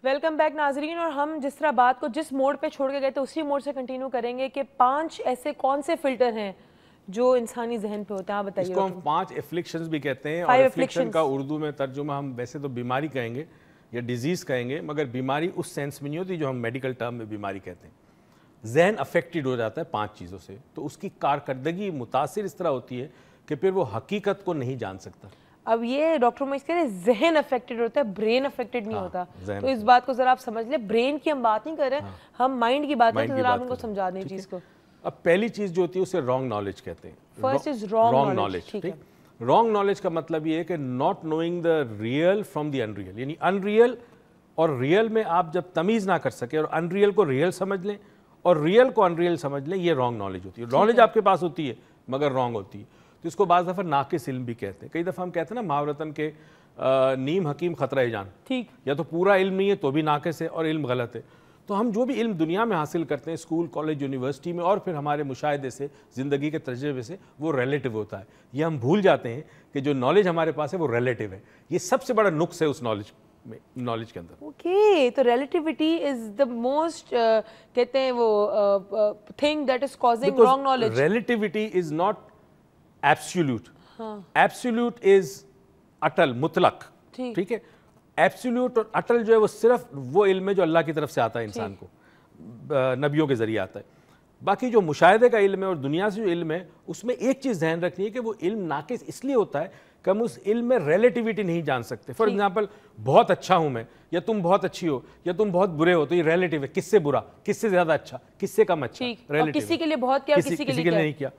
Welcome back ناظرین، اور ہم جس طرح بات کو جس موڈ پہ چھوڑ کے گئے تھے اسی موڈ سے کنٹینیو کریں گے کہ 5 ایسے کون سے فلٹر ہیں جو انسانی ذہن پہ ہوتے ہیں. آپ بتائیے. اس کو ہم 5 افلکشنز بھی کہتے ہیں، اور افلکشن کا اردو میں ترجمہ ہم ویسے تو بیماری کہیں گے یا ڈیزیز کہیں گے، مگر بیماری اس سینس میں نہیں ہوتی جو ہم میڈیکل ٹرم میں بیماری کہتے ہیں. ذہن افیکٹڈ ہو جاتا ہے 5 چیزوں سے، تو اس کی کارکردگی متاثر اس طرح ہوتی ہے کہ پھر وہ حقیقت کو نہیں جان سکتا. اب یہ ڈاکٹر موئز کہہ رہے ہیں ذہن افیکٹڈ ہوتا ہے، برین افیکٹڈ نہیں ہوتا. تو اس بات کو ذرا آپ سمجھ لیں، برین کی ہم بات نہیں کر رہے ہیں، ہم مائنڈ کی بات کر رہے ہیں. ذرا آپ ان کو سمجھا دیں چیز کو. اب پہلی چیز جو ہوتی ہے اسے رانگ نالج کہتے ہیں. First is wrong knowledge. ٹھیک ہے. رانگ نالج کا مطلب یہ ہے کہ not knowing the real from the in real, یعنی ان ریئل اور ریئل میں آپ جب تمیز نہ کر سکے اور ان ریئل کو ریئل سمجھ لیں اور ریئل کو ان ریئل سمجھ لیں، یہ رانگ نالج ہوتی ہے. نالج آپ کے پاس ہوتی ہے مگر رانگ ہوتی ہے، تو اس کو بعض دفعہ ناقص علم بھی کہتے ہیں. کئی دفعہ ہم کہتے ہیں نا محاورتاً کہ نیم حکیم خطرہ جان. ٹھیک. یا تو پورا علم نہیں ہے تو بھی ناقص ہے اور علم غلط ہے. تو ہم جو بھی علم دنیا میں حاصل کرتے ہیں اسکول، کالج، یونیورسٹی میں، اور پھر ہمارے مشاہدے سے، زندگی کے تجربے سے، وہ ریلیٹیو ہوتا ہے. یہ ہم بھول جاتے ہیں کہ جو نالج ہمارے پاس ہے وہ ریلیٹیو ہے. یہ سب سے بڑا نقص ہے اس نالج کے اندر. اوکے، تو ریلیٹیوٹی از دا موسٹ کہتے ہیں وہ thing that is causing wrong knowledge. Relativity is not absolute. Absolute is اٹل، مطلق. ٹھیک ہے. ایبسولوٹ اور اٹل جو ہے وہ صرف وہ علم ہے جو اللہ کی طرف سے آتا ہے انسان کو، نبیوں کے ذریعے آتا ہے. باقی جو مشاہدے کا علم ہے اور دنیا سے جو علم ہے اس میں ایک چیز ذہن رکھنی ہے کہ وہ علم ناقص اس لیے ہوتا ہے کہ ہم اس علم میں ریلیٹیوٹی نہیں جان سکتے. فار ایگزامپل، بہت اچھا ہوں میں، یا تم بہت اچھی ہو، یا تم بہت برے ہو، تو یہ ریلیٹیو ہے. کس سے برا، کس سے زیادہ اچھا، کس سے کم اچھا، ریلیٹیو. کسی کے لیے بہت کیا، کسی کے لیے نہیں کیا.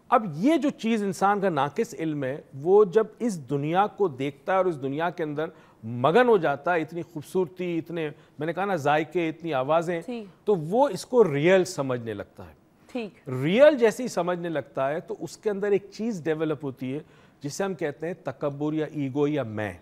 اب یہ جو چیز انسان کا ناقص علم ہے، وہ جب اس دنیا کو دیکھتا ہے اور اس دنیا کے اندر مگن ہو جاتا ہے، اتنی خوبصورتی، اتنے میں نے کہا نا ذائقے، اتنی آوازیں، تو وہ اس کو ریئل سمجھنے لگتا ہے. ریئل جیسی سمجھنے لگتا ہے تو اس کے اندر ایک چیز ڈیولپ ہوتی ہے جسے ہم کہتے ہیں تکبر یا ایگو یا میں.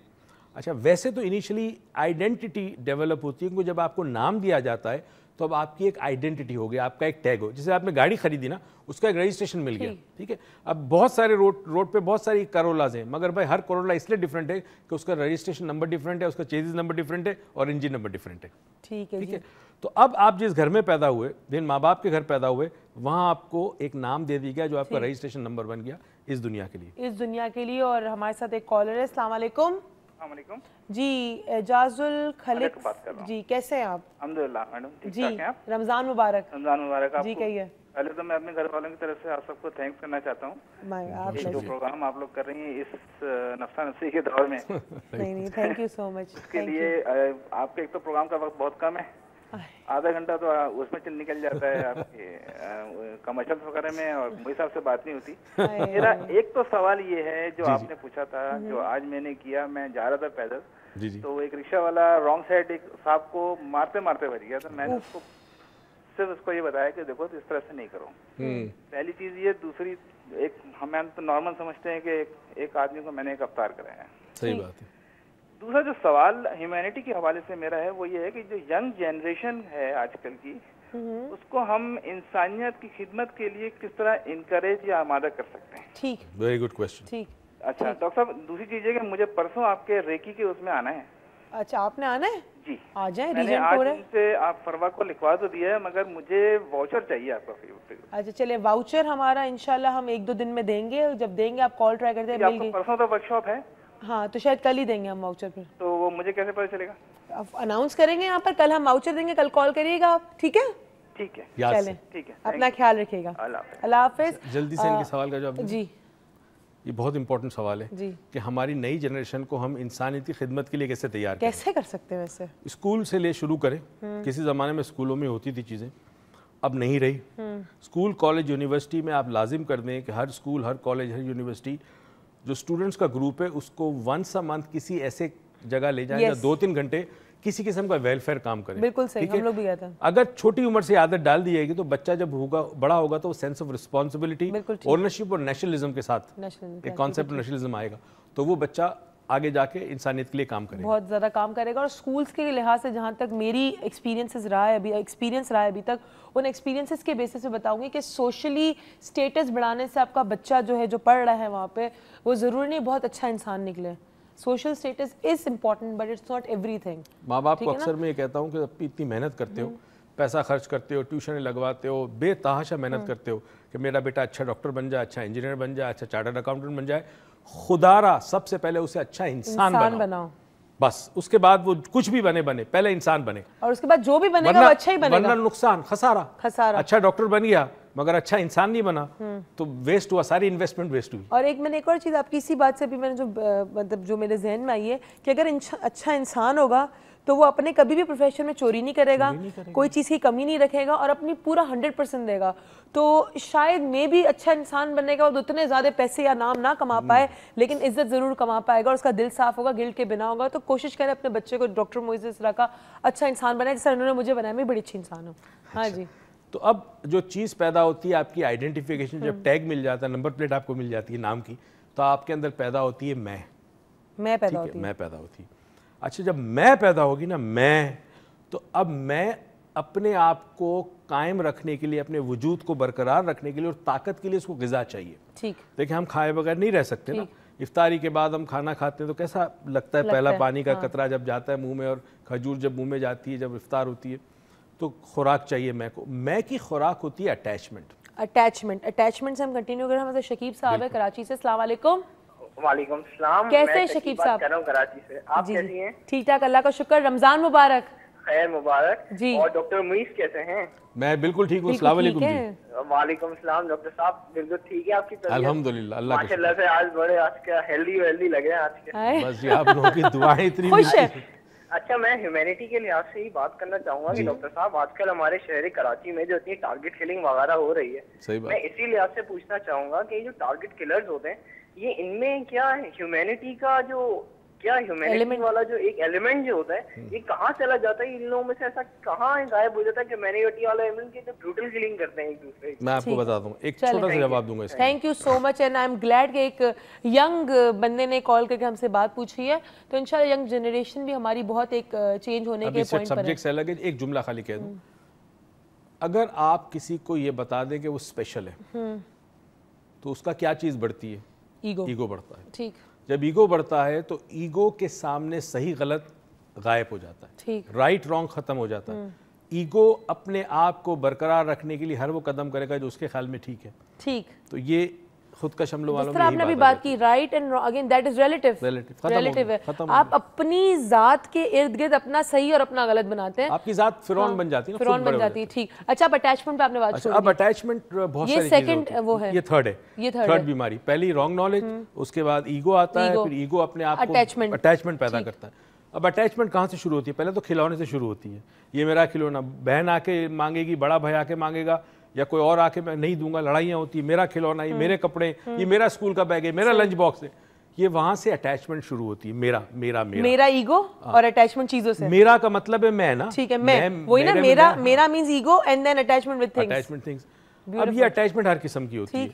اچھا، ویسے تو انیشلی آئیڈینٹی ڈیولپ ہوتی ہے، کیونکہ جب آپ کو نام دیا جاتا ہے تو اب آپ کی ایک آئیڈینٹی ہو گیا، آپ کا ایک ٹیگ ہو. جیسے آپ نے گاڑی خریدی نا، اس کا ایک رجسٹریشن مل گیا. ٹھیک ہے. اب بہت سارے روڈ پہ بہت ساری کرولاز ہیں، مگر بھائی ہر کرولا اس لیے ڈفرینٹ ہے کہ اس کا رجسٹریشن نمبر ڈفرینٹ ہے، اس کا چیزز نمبر ڈفرینٹ ہے اور انجن نمبر ڈفرینٹ ہے. ٹھیک ہے. تو اب آپ جس گھر میں پیدا ہوئے، جن ماں باپ کے گھر پیدا ہوئے، وہاں آپ کو ایک نام دے دیا گیا جو آپ کا رجسٹریشن نمبر بن گیا اس دنیا کے لیے. اس دنیا کے لیے. اور ہمارے ساتھ ایک کالر ہے. السلام علیکم. السلام علیکم جی. اعجاز الخالق جی، کیسے ہیں آپ؟ الحمدللہ میڈم. جی، رمضان مبارک. رمضان مبارک آپ جی. کہیے. پہلے تو میں اپنے گھر والوں کی طرف سے آپ سب کو تھینکس کرنا چاہتا ہوں. جو پروگرام آپ لوگ کر رہی ہیں اس نفسا نفسی کے دور میں، نہیں، تھینک یو سو مچ. اس کے لیے آپ کے ایک تو پروگرام کا وقت بہت کم ہے، آدھا گھنٹہ تو اس میں نکل جاتا ہے آپ کے کمرشلز وغیرہ میں، اور مجھے صاحب سے بات نہیں ہوتی. میرا ایک تو سوال یہ ہے جو آپ نے پوچھا تھا، جو آج میں نے کیا، میں جا رہا تھا پیدل، تو ایک رکشہ والا رانگ سائڈ ایک صاحب کو مارتے مارتے بچ گیا. تو میں نے اس کو صرف اس کو یہ بتایا کہ دیکھو اس طرح سے نہیں کرو. پہلی چیز یہ. دوسری، ایک ہم تو نارمل سمجھتے ہیں کہ ایک آدمی کو میں نے ایک افطار کرایا ہے. صحیح بات ہے. دوسرا جو سوال ہیومینٹی کے حوالے سے میرا ہے وہ یہ ہے کہ جو ینگ جنریشن ہے آج کل کی، اس کو ہم انسانیت کی خدمت کے لیے کس طرح انکریج یا آمادہ کر سکتے ہیں؟ ٹھیک. Very good question. ٹھیک. اچھا ڈاکٹر صاحب، دوسری چیز ہے کہ مجھے پرسوں آپ کے ریکی کے اس میں آنا ہے. اچھا، آپ نے آنا ہے؟ جی آ جائیں. میں نے آج ان سے آپ فروا کو لکھوا تو دیا ہے، مگر مجھے واؤچر چاہیے آپ کا. اچھا چلے، واؤچر ہمارا انشاءاللہ ہم 1-2 دن میں دیں گے. جب دیں گے آپ کال ٹرائی کرتے ہیں. آپ کو پرسوں تو ورک شاپ ہے؟ ہاں، تو شاید کل ہی دیں گے ہم واؤچر. پھر تو وہ مجھے کیسے پتہ چلے گا؟ اناؤنس کریں گے یہاں پر. کل ہم واؤچر دیں گے، کل کال کریے گا آپ. ٹھیک ہے. ٹھیک ہے. چلیں، ٹھیک ہے. اپنا خیال رکھیے گا. اللہ حافظ. جلدی سے ان کے سوال کا جواب. جی، یہ بہت امپورٹنٹ سوال ہے کہ ہماری نئی جنریشن کو ہم انسانیت کی خدمت کے لیے کیسے تیار کریں. کیسے کر سکتے ہیں؟ ویسے اسکول سے لے شروع کریں. کسی زمانے میں اسکولوں میں ہوتی تھی چیزیں، اب نہیں رہی. اسکول، کالج، یونیورسٹی میں آپ لازم کر دیں کہ ہر اسکول، ہر کالج، ہر یونیورسٹی جو اسٹوڈنٹس کا گروپ ہے اس کو ونس اے منتھ کسی ایسے جگہ لے جائیں یا 2-3 گھنٹے کسی قسم کا ویلفیئر کام کریں. بالکل صحیح، ہم لوگ بھی کہتے ہیں. اگر چھوٹی عمر سے عادت ڈال دی جائے گی تو بچہ جب ہوگا، بڑا ہوگا، تو سینس آف رسپانسبلٹی، اونرشپ اور نیشنلزم کے ساتھ ایک کانسیپٹ نیشنلزم آئے گا، تو وہ بچہ آگے جا کے انسانیت کے لیے کام کرے گا، بہت زیادہ کام کرے گا. اور اسکولس کے لحاظ سے جہاں تک میری ایکسپیرینس رہا ہے ابھی تک، ان ایکسپیرینسز کے بیسس پہ بتاؤں گی کہ سوشلی اسٹیٹس بڑھانے سے آپ کا بچہ جو ہے جو پڑھ رہا ہے وہاں پہ، وہ ضروری نہیں بہت اچھا انسان نکلے. social status is important but it's not everything. माँ बाप को अक्सर मैं ये कहता हूँ कि अब इतनी मेहनत करते हो, पैसा खर्च करते हो, ट्यूशन लगवाते हो, बेतहाशा मेहनत करते हो कि मेरा बेटा अच्छा डॉक्टर बन जाए, अच्छा इंजीनियर बन जाए, अच्छा चार्टर्ड अकाउंटेंट बन जाए, खुदारा सबसे पहले उसे अच्छा इंसान बनाओ। बस उसके बाद वो कुछ भी बने पहले इंसान बने, और उसके बाद जो भी बनेगा वो अच्छा ही बनेगा। वरना नुकसान, खसारा। अच्छा डॉक्टर बन गया मगर अच्छा इंसान नहीं बना तो वेस्ट हुआ, सारी इन्वेस्टमेंट वेस्ट हुई। और एक मैंने एक और चीज़ आपकी इसी बात से भी मैंने जो मतलब जो मेरे जहन में आई है कि अगर अच्छा इंसान होगा तो वो अपने कभी भी प्रोफेशन में चोरी नहीं करेगा, कोई चीज़ की कमी नहीं रखेगा और अपनी पूरा 100% देगा। तो शायद मैं भी अच्छा इंसान बनने के बाद उतने ज़्यादा पैसे या नाम ना कमा पाए लेकिन इज्जत ज़रूर कमा पाएगा और उसका दिल साफ होगा, गिल्ट के बिना होगा। तो कोशिश करें अपने बच्चे को डॉक्टर मोइज़ इस तरह का अच्छा इंसान बनाए जैसे उन्होंने मुझे बनाया, मैं बड़ी अच्छी इंसान हूँ। हाँ जी। तो अब जो चीज़ पैदा होती है आपकी आइडेंटिफिकेशन, जब टैग मिल जाता है, नंबर प्लेट आपको मिल जाती है नाम की, तो आपके अंदर पैदा होती है मैं पैदा होती है। अच्छा, जब मैं पैदा होगी ना तो अब मैं अपने आप को कायम रखने के लिए, अपने वजूद को बरकरार रखने के लिए और ताकत के लिए उसको ग़िज़ा चाहिए। ठीक, देखिए हम खाए बगैर नहीं रह सकते ना। इफ्तारी के बाद हम खाना खाते हैं तो कैसा लगता है, पहला पानी का कतरा जब जाता है मुंह में और खजूर जब मुंह में जाती है, जब इफ्तार होती है तो खुराक चाहिए मैं को। मैं की खुराक होती है अटैचमेंट से हम कंटिन्यू करें। हमारे शकीब साहब है कराची से। अस्सलाम वालेकुम। वालेकुम सलाम। कैसे हैं शकीब साहब? कराची से। आप कैसी हैं? ठीक ठाक, अल्लाह का शुक्र। रमजान मुबारक। खैर मुबारक जी। और डॉक्टर मुईज़ कैसे हैं? मैं बिल्कुल ठीक हूँ। अस्सलाम वालेकुम जी। वालेकुम सलाम डॉक्टर साहब, बिल्कुल ठीक है आपकी तबीयत? अल्हम्दुलिल्लाह, अल्लाह माशाल्लाह से आज बड़े आज का हेल्दी लगे आज के। बस जी आप लोगों की दुआएं इतनी खुश है। अच्छा, मैं ह्यूमैनिटी के लिहाज से ही बात करना चाहूंगा कि डॉक्टर साहब आजकल हमारे शहर कराची में जो इतनी टारगेट किलिंग वगैरह हो रही है, मैं इसी लिहाज से पूछना चाहूंगा कि जो टारगेट किलर्स होते हैं ये इनमें क्या ह्यूमैनिटी का जो ह्यूमैनिटी वाला जो एक एलिमेंट जो होता है ये कहाँ चला जाता है? इन लोगों में से ऐसा कहाँ गायब हो जाता है कि ह्यूमैनिटी वाला एलिमेंट की जो ब्रूटल किलिंग करते हैं एक दूसरे की? मैं आपको बता दूं, एक छोटा सा जवाब दूंगा इसका। Thank you so much and I am glad कि एक यंग बंदे ने कॉल करके हमसे बात पूछी है। तो इंशाल्लाह यंग जनरेशन भी हमारी बहुत एक चेंज होने के पॉइंट पर है। सब्जेक्ट से अलग है, एक जुमला खाली कह दूं, अगर आप किसी को ये बता दें कि वो स्पेशल है तो उसका क्या चीज़ बढ़ती है? ईगो बढ़ता है। ठीक, जब ईगो बढ़ता है तो ईगो के सामने सही गलत गायब हो जाता है। ठीक, राइट रॉन्ग खत्म हो जाता है। ईगो अपने आप को बरकरार रखने के लिए हर वो कदम करेगा जो उसके ख्याल में ठीक है। ठीक, तो ये खुद का शमलो वालों में आपने भी बात की right and again that is relative है। आप अपनी जात के इर्द गिर्द अपना सही और अपना गलत बनाते हैं, आपकी जात फिरौन बन जाती है, फिरौन बन जाती है। ठीक, अच्छा अब अटैचमेंट पे आपने बात छोड़ी। अब अटैचमेंट बहुत सारी चीजें होती हैं। वो है, ये थर्ड है, ये थर्ड बीमारी। पहली रॉन्ग नॉलेज, उसके बाद ईगो आता है, फिर ईगो अपने आप को अटैचमेंट पैदा करता है। अब अटैचमेंट कहाँ से शुरू होती है? पहले तो खिलौने से शुरू होती है। ये मेरा खिलौना, बहन आके मांगेगी, बड़ा भाई आके मांगेगा या कोई और आके मैं नहीं दूंगा, लड़ाइयाँ होती है, मेरा खिलौना, ये मेरे कपड़े, ये मेरा स्कूल का बैग है, मेरा लंच बॉक्स है। ये वहां से अटैचमेंट शुरू होती है। मेरा ईगो और अटैचमेंट चीजों से। मेरा का मतलब है मैं ना, ठीक है, मैं वही ना, मेरा means ego and then attachment with things. अब ये अटैचमेंट हर किस्म की होती है।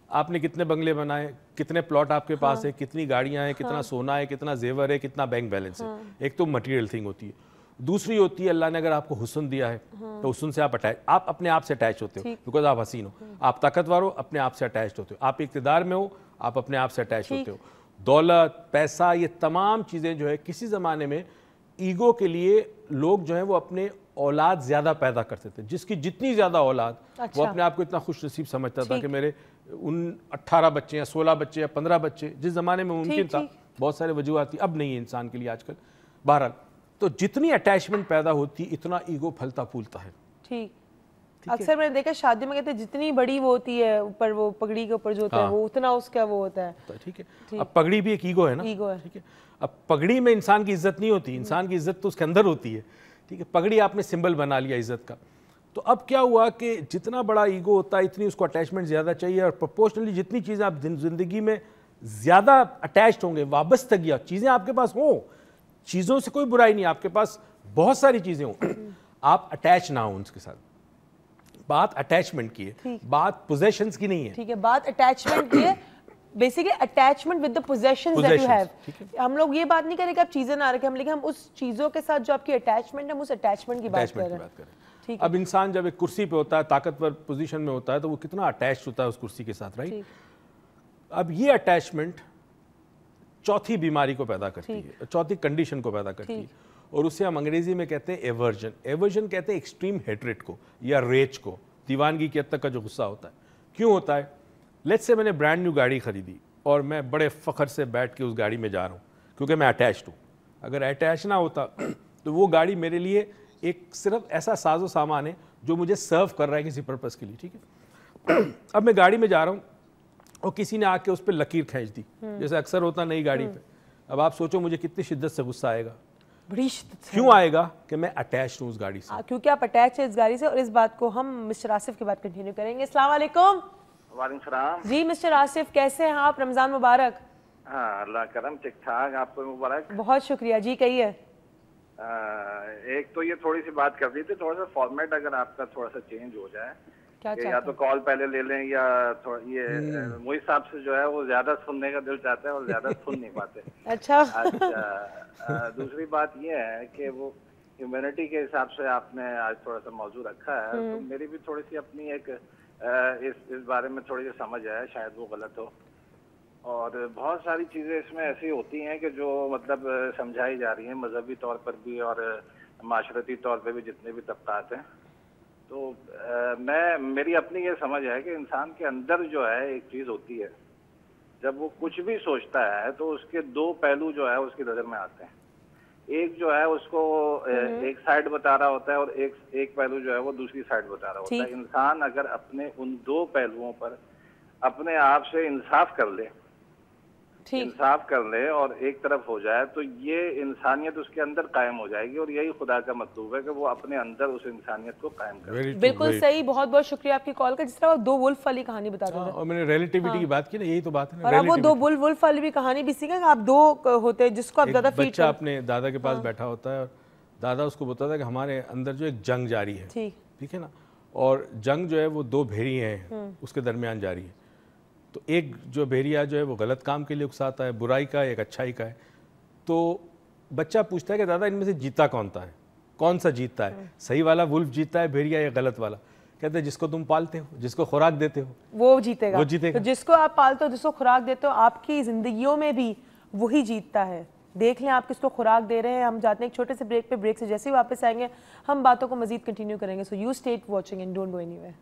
आपने कितने बंगले बनाए, कितने प्लॉट आपके पास है, कितनी गाड़ियां हैं, कितना सोना है, कितना जेवर है, कितना बैंक बैलेंस है। एक तो मटेरियल थिंग होती है। दूसरी होती है अल्लाह ने अगर आपको हुस्न दिया है तो हुस्न से आप अपने आप से अटैच होते हो, बिकॉज आप हसीन हो। आप ताकतवर हो, अपने आप से अटैच होते हो। आप इक़्तिदार में हो, आप अपने आप से अटैच होते हो। दौलत, पैसा, ये तमाम चीज़ें जो है, किसी ज़माने में ईगो के लिए लोग जो है वो अपने औलाद ज़्यादा पैदा करते थे। जिसकी जितनी ज़्यादा औलाद, वो अपने आप को इतना खुश नसीब समझता था कि मेरे उन 18 बच्चे या 16 बच्चे या 15 बच्चे, जिस ज़माने में मुमकिन था। बहुत सारे वजूहात थी, अब नहीं है इंसान के लिए आजकल। बहरहाल, तो जितनी अटैचमेंट पैदा होती इतना ईगो फलता फूलता है। ठीक, अक्सर मैंने देखा शादी में कहते हैं जितनी बड़ी वो होती है ऊपर, वो पगड़ी के ऊपर जो होता है वो उतना उसका वो होता है। ठीक है, अब पगड़ी भी एक ईगो है ना। ईगो है, ठीक है। अब पगड़ी में इंसान की इज्जत नहीं होती, इंसान की इज्जत तो उसके अंदर होती है। ठीक है, पगड़ी आपने सिंबल बना लिया इज्जत का। तो अब क्या हुआ कि जितना बड़ा ईगो होता है इतनी उसको अटैचमेंट ज़्यादा चाहिए, और प्रोपोर्शनली जितनी चीज़ें आप ज़िंदगी में ज़्यादा अटैच्ड होंगे, वाबस्तगी, चीज़ें आपके पास हों, चीज़ों से कोई बुराई नहीं, आपके पास बहुत सारी चीज़ें हों, आप अटैच ना हो उनके साथ। बात अटैचमेंट की है, बात पोजेशंस की नहीं है। ठीक है, बात अटैचमेंट की है, basically attachment with the possessions that you have. हम लोग ये बात नहीं करें कि आप चीज़ें ना रखें, लेकिन हम उस चीज़ों के साथ जो आपकी अटैचमेंट है, हम उस अटैचमेंट की बात कर रहे हैं। अब इंसान जब एक कुर्सी पे होता है, ताकतवर पोजीशन में होता है, तो वो कितना अटैच्ड होता है उस कुर्सी के साथ, राइट? अब ये अटैचमेंट चौथी बीमारी को पैदा करती है, चौथी कंडीशन को पैदा करती है, और उसे हम अंग्रेजी में कहते हैं एवर्जन। एवर्जन कहते हैं एक्सट्रीम हेट्रेड को या रेज को, दीवानगी की हद तक का जो गुस्सा होता है। क्यों होता है? लेट्स से मैंने ब्रांड न्यू गाड़ी खरीदी और मैं बड़े फ़ख्र से बैठ के उस गाड़ी में जा रहा हूँ क्योंकि मैं अटैच्ड हूँ। अगर अटैच ना होता तो वो गाड़ी मेरे लिए एक सिर्फ ऐसा साजो सामान है जो मुझे सर्व कर रहा है किसी पर्पज़ के लिए, ठीक है। अब मैं गाड़ी में जा रहा हूँ और किसी ने आके उस पर लकीर खींच दी, जैसे अक्सर होता नई गाड़ी पे। अब आप सोचो मुझे कितनी शिद्दत से गुस्सा आएगा। बड़ी शिद्दत से। क्यों आएगा? कि मैं अटैच हूँ उस गाड़ी से। क्योंकि आप अटैच है इस गाड़ी से। और इस बात को हम मिस्टर आसिफ के बाद कंटिन्यू करेंगे। अस्सलाम वालेकुम। वालेकुम सलाम। जी मिस्टर आसिफ, कैसे हैं आप? रमजान मुबारक। हाँ अल्लाह करम, ठीक ठाक, आपको मुबारक। बहुत शुक्रिया जी, कहिए। एक तो ये थोड़ी सी बात कर दी थी, थोड़ा सा फॉर्मेट अगर आपका थोड़ा सा चेंज हो जाए, क्या या तो कॉल पहले ले लें या थोड़ा ये मुझे हिसाब से जो है वो ज्यादा सुनने का दिल चाहता है और ज्यादा सुन नहीं पाते। अच्छा। दूसरी बात ये है कि वो ह्यूमैनिटी के हिसाब से आपने आज थोड़ा सा मौजूद रखा है, तो मेरी भी थोड़ी सी अपनी एक इस बारे में थोड़ी सी समझ है, शायद वो गलत हो। और बहुत सारी चीज़ें इसमें ऐसी होती हैं कि जो मतलब समझाई जा रही हैं मजहबी तौर पर भी और माशरती तौर पर भी, जितने भी तबकात हैं। तो मेरी अपनी ये समझ है कि इंसान के अंदर जो है एक चीज़ होती है, जब वो कुछ भी सोचता है तो उसके दो पहलू जो है उसकी नज़र में आते हैं। एक जो है उसको एक साइड बता रहा होता है और एक पहलू जो है वो दूसरी साइड बता रहा होता है। इंसान अगर अपने उन दो पहलुओं पर अपने आप से इंसाफ कर ले, और एक तरफ हो जाए, तो ये इंसानियत उसके अंदर कायम हो जाएगी। और यही खुदा का मतलूब है कि वो अपने अंदर उस इंसानियत को कायम करे। बिल्कुल सही, बहुत बहुत शुक्रिया आपकी कॉल का। जिस तरह दो वुल्फ वाली कहानी बता रहे थे, और मैंने रिलेटिविटी की बात की ना, यही तो बात है ना। और अब वो दो वुल्फ वाली भी कहानी भी सीखा, आप दो होते हैं जिसको आप ज्यादा फीड बच्चा अपने दादा के पास बैठा होता है और दादा उसको बताता है कि हमारे अंदर जो एक जंग जारी है, ठीक है ना, और जंग जो है वो दो भेड़िए हैं उसके दरमियान जारी है। तो एक जो भेड़िया जो है वो गलत काम के लिए उकसाता है, बुराई का, एक अच्छाई का है। तो बच्चा पूछता है कि दादा इनमें से जीता कौन सा जीतता है, सही वाला वुल्फ जीतता है भेड़िया या गलत वाला? कहते हैं जिसको तुम पालते हो, जिसको खुराक देते हो, वो जीतेगा। तो जिसको आप पालते हो, जिसको खुराक देते हो, आपकी जिंदगियों में भी वही जीतता है। देख लें आप किसको खुराक दे रहे हैं। हम जाते हैं एक छोटे से ब्रेक पे, ब्रेक से जैसे ही वापस आएंगे हम बातों को मजीद कंटिन्यू करेंगे। So you stay watching and don't go anywhere.